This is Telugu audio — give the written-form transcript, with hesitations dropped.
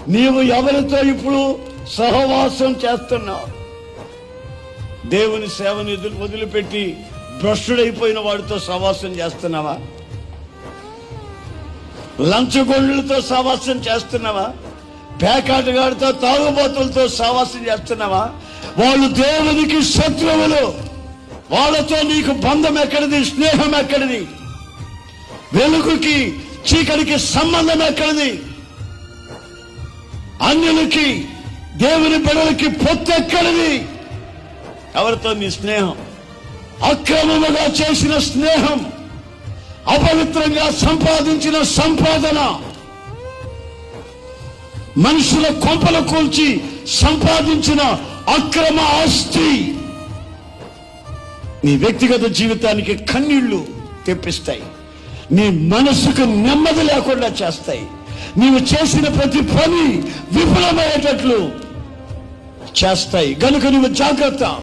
నీవు ఎవరితో ఇప్పుడు సహవాసం చేస్తున్నావు? దేవుని సేవను వదిలిపెట్టి భ్రష్టుడైపోయిన వాడితో సహవాసం చేస్తున్నావా? లంచగొండ్లతో సహవాసం చేస్తున్నావా? పేకాటగాడితో, తాగుబోతులతో సహవాసం చేస్తున్నావా? వాళ్ళు దేవునికి శత్రువులు. వాళ్ళతో నీకు బంధం ఎక్కడిది? స్నేహం ఎక్కడిది? వెలుగుకి చీకటికి సంబంధం ఎక్కడిది? అన్యులకి దేవుని బిడ్డలకి పొత్తు ఎక్కడిది? ఎవరితో నీ స్నేహం? అక్రమముగా చేసిన స్నేహం, అపవిత్రంగా సంపాదించిన సంపాదన, మనుషుల కొంపలు కూల్చి సంపాదించిన అక్రమ ఆస్తి నీ వ్యక్తిగత జీవితానికి కన్నీళ్లు తెప్పిస్తాయి. నీ మనసుకు నెమ్మది లేకుండా చేస్తాయి. నీవు చేసిన ప్రతి పని విఫలమయ్యేటట్లు చేస్తాయి. గనుక నువ్వు జాగ్రత్త.